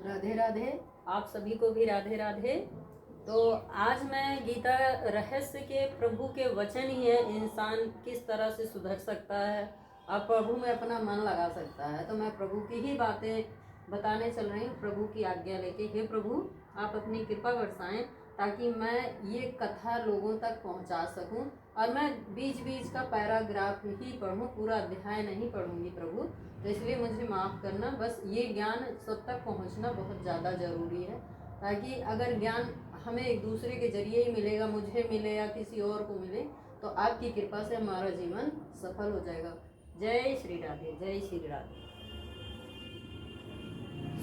राधे राधे। आप सभी को भी राधे राधे। तो आज मैं गीता रहस्य के प्रभु के वचन ही है, इंसान किस तरह से सुधर सकता है और प्रभु में अपना मन लगा सकता है। तो मैं प्रभु की ही बातें बताने चल रही हूँ, प्रभु की आज्ञा लेके। हे प्रभु, आप अपनी कृपा बरसाएं ताकि मैं ये कथा लोगों तक पहुंचा सकूं। और मैं बीच बीच का पैराग्राफ ही पढ़ूं, पूरा अध्याय नहीं पढ़ूंगी प्रभु, तो इसलिए मुझे माफ़ करना। बस ये ज्ञान सब तक पहुंचना बहुत ज़्यादा ज़रूरी है, ताकि अगर ज्ञान हमें एक दूसरे के जरिए ही मिलेगा, मुझे मिले या किसी और को मिले, तो आपकी कृपा से हमारा जीवन सफल हो जाएगा। जय श्री राधे, जय श्री राधे।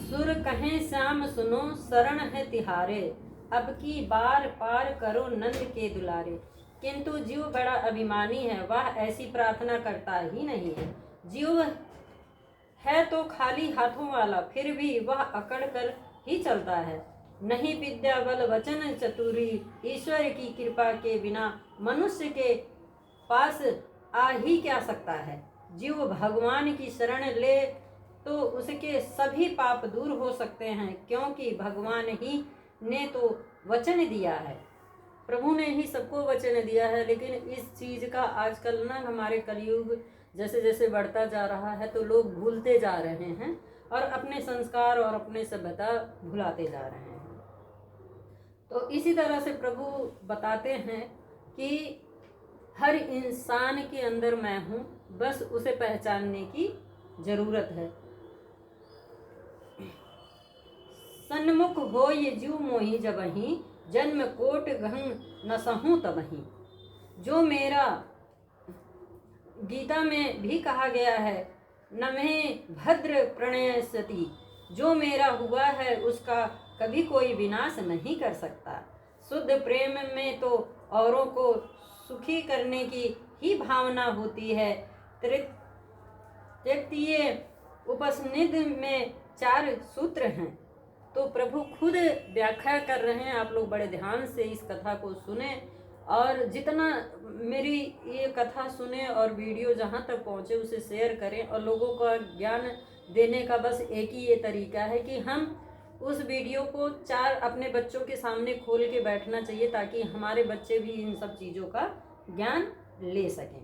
सुर कहें श्याम सुनो, शरण है तिहारे, अब की बार पार करो नंद के दुलारे। किंतु जीव बड़ा अभिमानी है, वह ऐसी प्रार्थना करता ही नहीं है। जीव है तो खाली हाथों वाला, फिर भी वह अकड़ कर ही चलता है। नहीं विद्या बल वचन चतुरी, ईश्वर की कृपा के बिना मनुष्य के पास आ ही क्या सकता है। जीव भगवान की शरण ले तो उसके सभी पाप दूर हो सकते हैं, क्योंकि भगवान ही ने तो वचन दिया है। प्रभु ने ही सबको वचन दिया है। लेकिन इस चीज़ का आजकल ना, हमारे कलयुग जैसे जैसे बढ़ता जा रहा है, तो लोग भूलते जा रहे हैं और अपने संस्कार और अपने सभ्यता भुलाते जा रहे हैं। तो इसी तरह से प्रभु बताते हैं कि हर इंसान के अंदर मैं हूँ, बस उसे पहचानने की जरूरत है। सन्मुख हो ये जीव मोही जबहि, जन्म कोट गहन नसहूं तबहि। जो मेरा, गीता में भी कहा गया है, नमे भद्र प्रणय सती, जो मेरा हुआ है उसका कभी कोई विनाश नहीं कर सकता। शुद्ध प्रेम में तो औरों को सुखी करने की ही भावना होती है। तृतीय उपनिषद में 4 सूत्र हैं। तो प्रभु खुद व्याख्या कर रहे हैं। आप लोग बड़े ध्यान से इस कथा को सुने, और जितना मेरी ये कथा सुने और वीडियो जहाँ तक पहुँचे उसे शेयर करें। और लोगों का ज्ञान देने का बस एक ही ये तरीका है कि हम उस वीडियो को 4 अपने बच्चों के सामने खोल के बैठना चाहिए, ताकि हमारे बच्चे भी इन सब चीज़ों का ज्ञान ले सकें।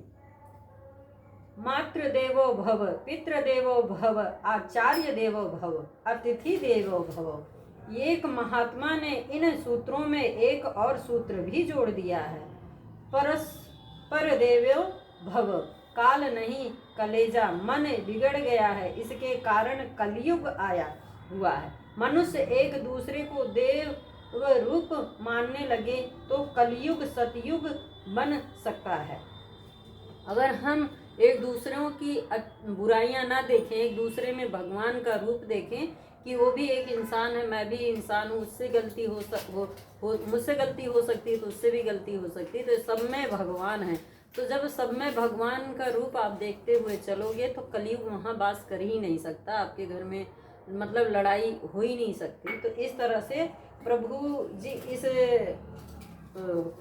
मातृ देवो भव, पितृ देवो भव, आचार्य देवो भव, अतिथि देवो भव। एक महात्मा ने इन सूत्रों में एक और सूत्र भी जोड़ दिया है, परस्पर देवो भव। काल नहीं कलेजा मन बिगड़ गया है, इसके कारण कलयुग आया हुआ है। मनुष्य एक दूसरे को देव रूप मानने लगे तो कलयुग सतयुग बन सकता है। अगर हम एक दूसरों की बुराइयां ना देखें, एक दूसरे में भगवान का रूप देखें कि वो भी एक इंसान है, मैं भी इंसान हूँ, उससे गलती मुझसे गलती हो सकती है तो उससे भी गलती हो सकती है, तो सब में भगवान है। तो जब सब में भगवान का रूप आप देखते हुए चलोगे तो कलयुग वहाँ वास कर ही नहीं सकता। आपके घर में मतलब लड़ाई हो ही नहीं सकती। तो इस तरह से प्रभु जी इस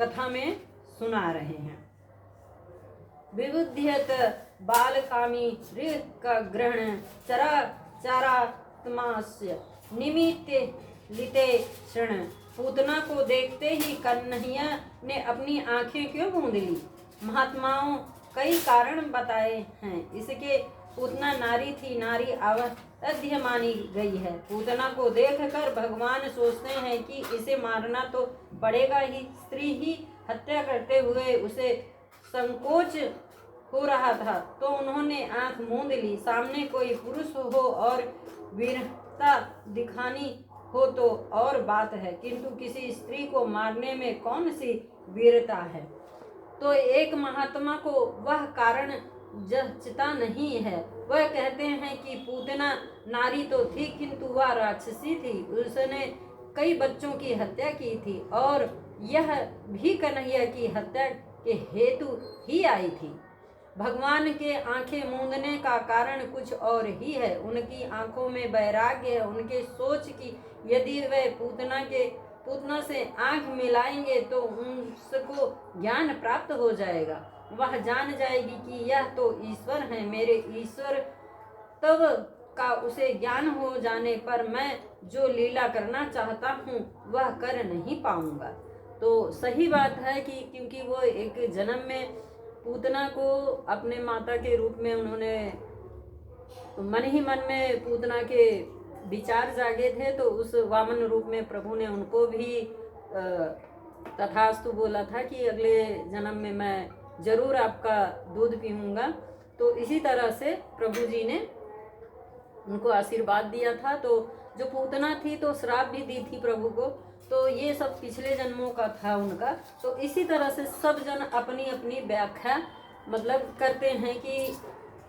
कथा में सुना रहे हैं। विबुध्यत बालकामी का ग्रहण चरा चारात्मास्य निमित्त लिते क्षण। पूतना को देखते ही कन्हैया ने अपनी आंखें क्यों मूंद ली? महात्माओं कई कारण बताए हैं इसके। पूतना नारी थी, नारी अवध्य मानी गई है। पूतना को देखकर भगवान सोचते हैं कि इसे मारना तो पड़ेगा ही। स्त्री ही हत्या करते हुए उसे संकोच हो रहा था, तो उन्होंने आंख मूंद ली। सामने कोई पुरुष हो और वीरता दिखानी हो तो और बात है, किंतु किसी स्त्री को मारने में कौन सी वीरता है? तो एक महात्मा को वह कारण जचता नहीं है। वह कहते हैं कि पूतना नारी तो थी, किंतु वह राक्षसी थी। उसने कई बच्चों की हत्या की थी, और यह भी कन्हैया की हत्या के हेतु ही आई थी। भगवान के आंखें मूंदने का कारण कुछ और ही है। उनकी आंखों में वैराग्य है। उनके सोच की यदि वे पूतना से आंख मिलाएंगे तो उनको ज्ञान प्राप्त हो जाएगा। वह जान जाएगी कि यह तो ईश्वर है, मेरे ईश्वर। तब का उसे ज्ञान हो जाने पर मैं जो लीला करना चाहता हूँ वह कर नहीं पाऊंगा। तो सही बात है कि क्योंकि वो एक जन्म में पूतना को अपने माता के रूप में उन्होंने मन ही मन में पूतना के विचार जागे थे, तो उस वामन रूप में प्रभु ने उनको भी तथास्तु बोला था कि अगले जन्म में मैं जरूर आपका दूध पीऊँगा। तो इसी तरह से प्रभु जी ने उनको आशीर्वाद दिया था। तो जो पूतना थी तो श्राप भी दी थी प्रभु को, तो ये सब पिछले जन्मों का था उनका। तो इसी तरह से सब जन अपनी अपनी व्याख्या मतलब करते हैं कि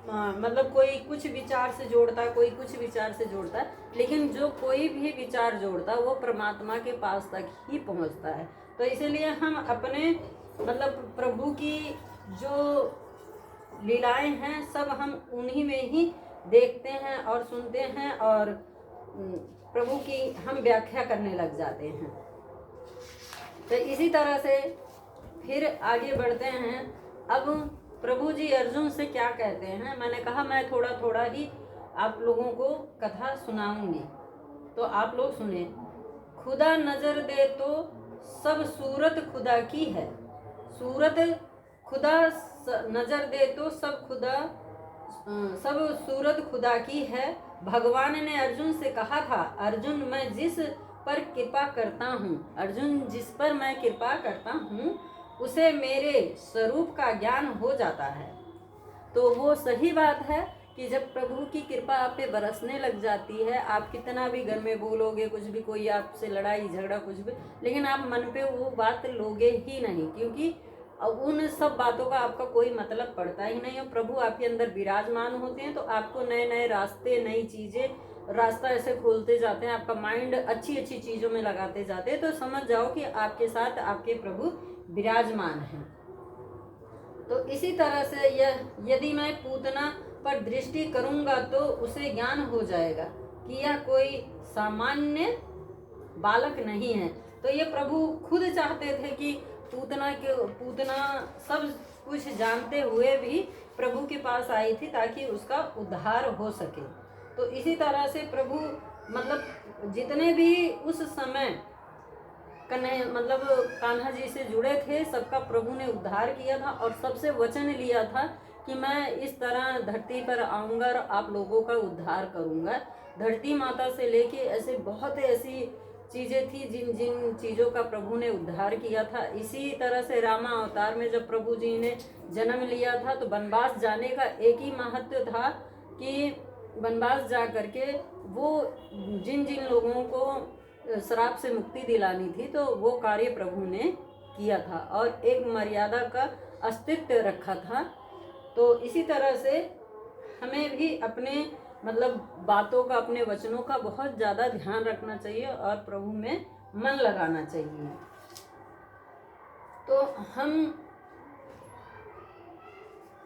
मतलब कोई कुछ विचार से जोड़ता है, कोई कुछ विचार से जोड़ता है, लेकिन जो कोई भी विचार जोड़ता है वो परमात्मा के पास तक ही पहुंचता है। तो इसीलिए हम अपने मतलब प्रभु की जो लीलाएं हैं सब हम उन्हीं में ही देखते हैं और सुनते हैं और प्रभु की हम व्याख्या करने लग जाते हैं। तो इसी तरह से फिर आगे बढ़ते हैं। अब प्रभु जी अर्जुन से क्या कहते हैं, मैंने कहा मैं थोड़ा थोड़ा ही आप लोगों को कथा सुनाऊंगी, तो आप लोग सुने। खुदा नजर दे तो सब सूरत खुदा की है, सूरत खुदा नजर दे तो सब सूरत खुदा की है। भगवान ने अर्जुन से कहा था, अर्जुन मैं जिस पर कृपा करता हूँ, अर्जुन जिस पर मैं कृपा करता हूँ उसे मेरे स्वरूप का ज्ञान हो जाता है। तो वो सही बात है कि जब प्रभु की कृपा आप पे बरसने लग जाती है, आप कितना भी घर में बोलोगे कुछ भी, कोई आपसे लड़ाई झगड़ा कुछ भी, लेकिन आप मन पे वो बात लोगे ही नहीं, क्योंकि उन सब बातों का आपका कोई मतलब पड़ता ही नहीं। और प्रभु आपके अंदर विराजमान होते हैं तो आपको नए नए रास्ते, नई चीज़ें, रास्ता ऐसे खोलते जाते हैं, आपका माइंड अच्छी अच्छी चीज़ों में लगाते जाते हैं। तो समझ जाओ कि आपके साथ आपके प्रभु विराजमान हैं। तो इसी तरह से यदि मैं पूतना पर दृष्टि करूंगा तो उसे ज्ञान हो जाएगा कि यह कोई सामान्य बालक नहीं है। तो ये प्रभु खुद चाहते थे कि पूतना सब कुछ जानते हुए भी प्रभु के पास आई थी ताकि उसका उद्धार हो सके। तो इसी तरह से प्रभु मतलब जितने भी उस समय मतलब कान्हा जी से जुड़े थे सबका प्रभु ने उद्धार किया था और सबसे वचन लिया था कि मैं इस तरह धरती पर आऊँगा और आप लोगों का उद्धार करूँगा। धरती माता से लेके ऐसे बहुत ऐसी चीज़ें थी जिन जिन चीज़ों का प्रभु ने उद्धार किया था। इसी तरह से रामा अवतार में जब प्रभु जी ने जन्म लिया था तो वनवास जाने का एक ही महत्व था कि वनवास जा करके वो जिन जिन लोगों को श्राप से मुक्ति दिलानी थी तो वो कार्य प्रभु ने किया था और एक मर्यादा का अस्तित्व रखा था। तो इसी तरह से हमें भी अपने मतलब बातों का, अपने वचनों का बहुत ज़्यादा ध्यान रखना चाहिए और प्रभु में मन लगाना चाहिए। तो हम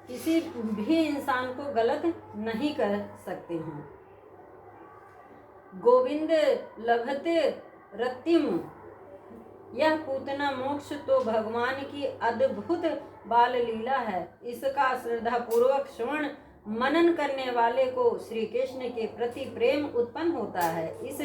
किसी भी इंसान को गलत नहीं कर सकते हैं। गोविंद लभते रतिम, यह पूतना मोक्ष तो भगवान की अद्भुत बाल लीला है। इसका श्रद्धा पूर्वक श्रवण मनन करने वाले को श्री कृष्ण के प्रति प्रेम उत्पन्न होता है। इस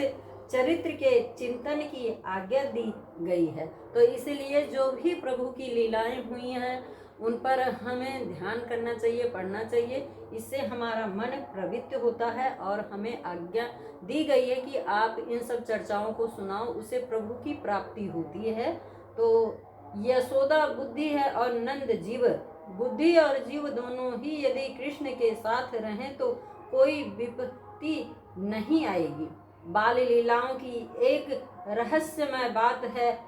चरित्र के चिंतन की आज्ञा दी गई है। तो इसलिए जो भी प्रभु की लीलाएं हुई हैं उन पर हमें ध्यान करना चाहिए, पढ़ना चाहिए। इससे हमारा मन प्रवृत्त होता है और हमें आज्ञा दी गई है कि आप इन सब चर्चाओं को सुनाओ, उससे प्रभु की प्राप्ति होती है। तो यशोदा बुद्धि है और नंद जीव, बुद्धि और जीव दोनों ही यदि कृष्ण के साथ रहें तो कोई विपत्ति नहीं आएगी। बाल लीलाओं की एक रहस्यमय बात है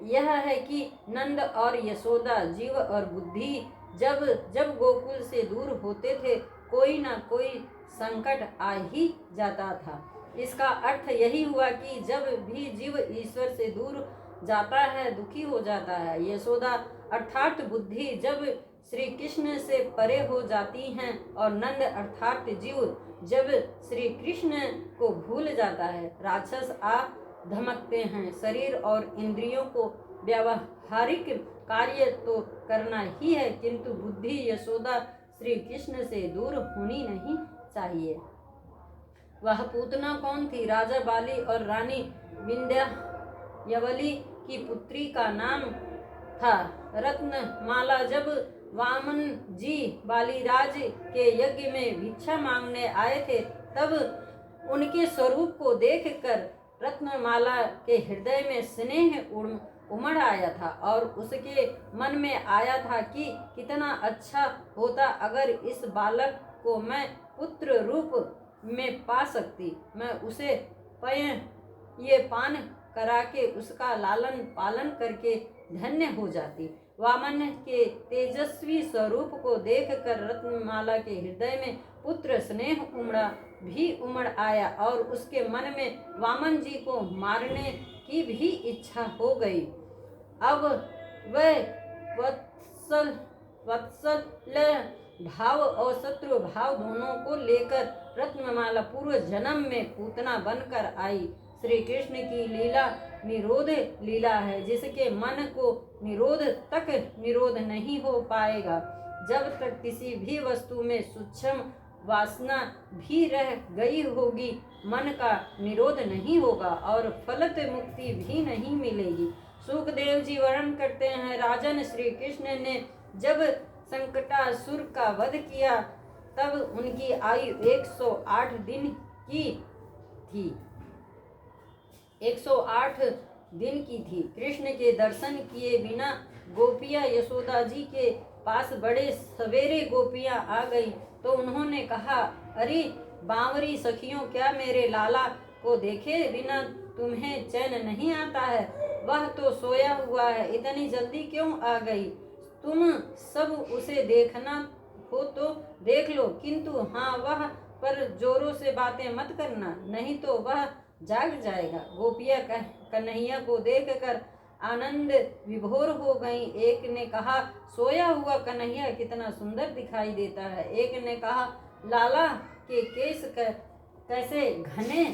यह है कि नंद और यशोदा, जीव और बुद्धि जब जब गोकुल से दूर होते थे कोई ना कोई संकट आ ही जाता था। इसका अर्थ यही हुआ कि जब भी जीव ईश्वर से दूर जाता है, दुखी हो जाता है, यशोदा अर्थात बुद्धि जब श्री कृष्ण से परे हो जाती हैं और नंद अर्थात जीव जब श्री कृष्ण को भूल जाता है, राक्षस आ धमकते हैं। शरीर और इंद्रियों को व्यावहारिक कार्य तो करना ही है, किंतु बुद्धि यशोदा श्री कृष्ण से दूर होनी नहीं चाहिए। वह पूतना कौन थी? राजा बाली और रानी विंध्यावली की पुत्री का नाम था रत्नमाला। जब वामन जी बालीराज के यज्ञ में भिक्षा मांगने आए थे, तब उनके स्वरूप को देखकर रत्नमाला के हृदय में स्नेह उमड़ आया था और उसके मन में आया था कि कितना अच्छा होता अगर इस बालक को मैं पुत्र रूप में पा सकती। मैं उसे ये पान करा के उसका लालन पालन करके धन्य हो जाती। वामन के तेजस्वी स्वरूप को देखकर रत्नमाला के हृदय में पुत्र स्नेह उमड़ आया और उसके मन में वामन जी को मारने की भी इच्छा हो गई। अब वह वत्सल भाव और शत्रु भाव दोनों को लेकर रत्नमाला पूर्व जन्म में पूतना बनकर आई। श्री कृष्ण की लीला निरोध लीला है, जिसके मन को निरोध तक निरोध नहीं हो पाएगा। जब तक किसी भी वस्तु में सूक्ष्म वासना भी रह गई होगी, मन का निरोध नहीं होगा और फलत मुक्ति भी नहीं मिलेगी। सुखदेव जी वर्णन करते हैं, राजन श्री कृष्ण ने जब संकटासुर का वध किया तब उनकी आयु 108 दिन की थी। 108 दिन की थी। कृष्ण के दर्शन किए बिना गोपियां यशोदा जी के पास बड़े सवेरे गोपियां आ गई तो उन्होंने कहा, अरे बांवरी सखियों, क्या मेरे लाला को देखे बिना तुम्हें चैन नहीं आता है? वह तो सोया हुआ है, इतनी जल्दी क्यों आ गई? तुम सब उसे देखना हो तो देख लो, किंतु हाँ, वह पर जोरों से बातें मत करना, नहीं तो वह जाग जाएगा। गोपियां कन्हैया को देखकर आनंद विभोर हो गई। एक ने कहा, सोया हुआ कन्हैया कितना सुंदर दिखाई देता है। एक ने कहा, लाला के केस कैसे घने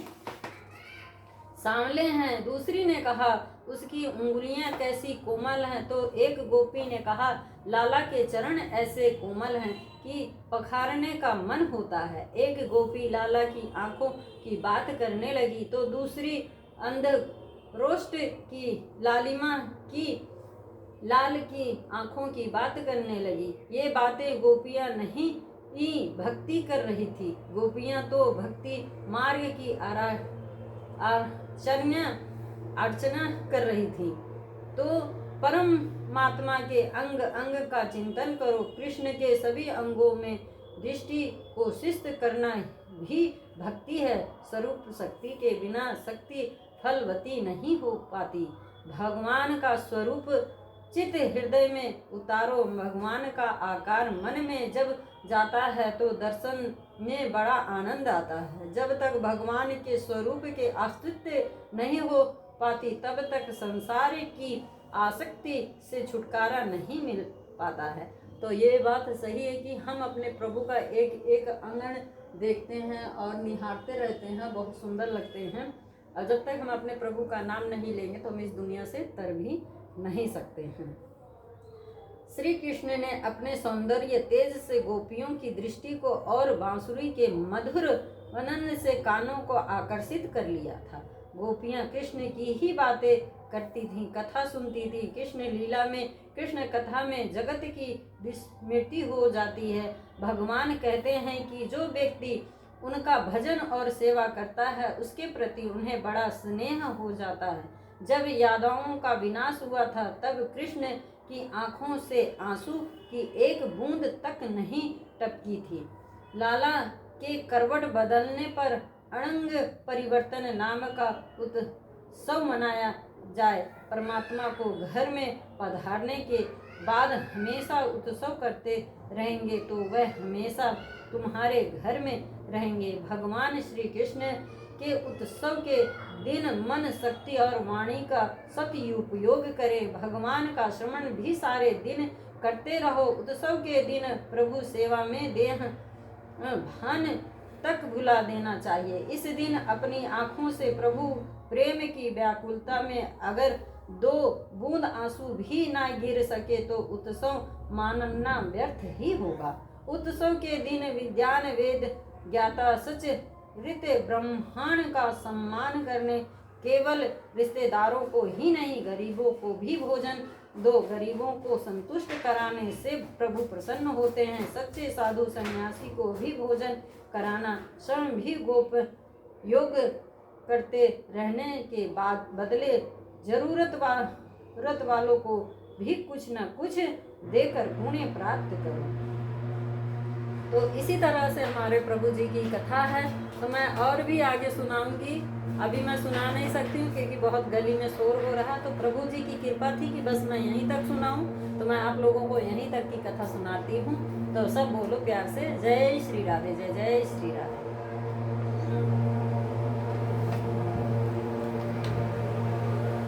सांवले हैं। दूसरी ने कहा, उसकी उंगलियां कैसी कोमल हैं। तो एक गोपी ने कहा, लाला के चरण ऐसे कोमल हैं कि पखारने का मन होता है। एक गोपी लाला की आंखों की बात करने लगी तो दूसरी अंधरोष्ट की लालिमा की लाल की आंखों की बात करने लगी। ये बातें गोपियां नहीं भक्ति कर रही थी। गोपियां तो भक्ति मार्ग की अर्चना कर रही थी। तो परमात्मा के अंग अंग का चिंतन करो। कृष्ण के सभी अंगों में दृष्टि को शिष्ट करना भी भक्ति है। स्वरूप शक्ति के बिना शक्ति फलवती नहीं हो पाती। भगवान का स्वरूप चित्त हृदय में उतारो। भगवान का आकार मन में जब जाता है तो दर्शन में बड़ा आनंद आता है। जब तक भगवान के स्वरूप के अस्तित्व नहीं हो पाती तब तक संसार की आसक्ति से छुटकारा नहीं मिल पाता है। तो ये बात सही है कि हम अपने प्रभु का एक एक अंगन देखते हैं और निहारते रहते हैं, बहुत सुंदर लगते हैं। और जब तक हम अपने प्रभु का नाम नहीं लेंगे तो हम इस दुनिया से तर भी नहीं सकते हैं। श्री कृष्ण ने अपने सौंदर्य तेज से गोपियों की दृष्टि को और बांसुरी के मधुर वनन से कानों को आकर्षित कर लिया था। गोपियां कृष्ण की ही बातें करती थीं, कथा सुनती थी। कृष्ण लीला में, कृष्ण कथा में जगत की विस्मृति हो जाती है। भगवान कहते हैं कि जो व्यक्ति उनका भजन और सेवा करता है उसके प्रति उन्हें बड़ा स्नेह हो जाता है। जब यादवों का विनाश हुआ था तब कृष्ण की आंखों से आंसू की एक बूंद तक नहीं टपकी थी। लाला के करवट बदलने पर अड़ंग परिवर्तन नाम का उत्सव मनाया जाए। परमात्मा को घर में पधारने के बाद हमेशा उत्सव करते रहेंगे तो वह हमेशा तुम्हारे घर में रहेंगे। भगवान श्री कृष्ण के उत्सव के दिन मन, शक्ति और वाणी का सही उपयोग करें। भगवान का श्रवण भी सारे दिन करते रहो। उत्सव के दिन प्रभु सेवा में देह भान तक भुला देना चाहिए। इस दिन अपनी आंखों से प्रभु प्रेम की व्याकुलता में अगर 2 बूंद आंसू भी ना गिर सके तो उत्सव मानना व्यर्थ ही होगा। उत्सव के दिन विद्वान वेद ज्ञाता सच ऋत ब्रह्मांड का सम्मान करने, केवल रिश्तेदारों को ही नहीं गरीबों को भी भोजन दो। गरीबों को संतुष्ट कराने से प्रभु प्रसन्न होते हैं। सच्चे साधु सन्यासी को भी भोजन कराना, स्वयं भी गोप योग करते रहने के बाद बदले जरूरत वालों को भी कुछ न कुछ देकर पुण्य प्राप्त करो। तो इसी तरह से हमारे प्रभु जी की कथा है। तो मैं और भी आगे सुनाऊंगी, अभी मैं सुना नहीं सकती हूँ क्योंकि बहुत गली में शोर हो रहा। तो प्रभु जी की कृपा थी कि बस मैं यहीं तक सुनाऊं, तो मैं आप लोगों को यहीं तक की कथा सुनाती हूँ। तो सब बोलो प्यार से, जय श्री राधे, जय जय श्री राधे।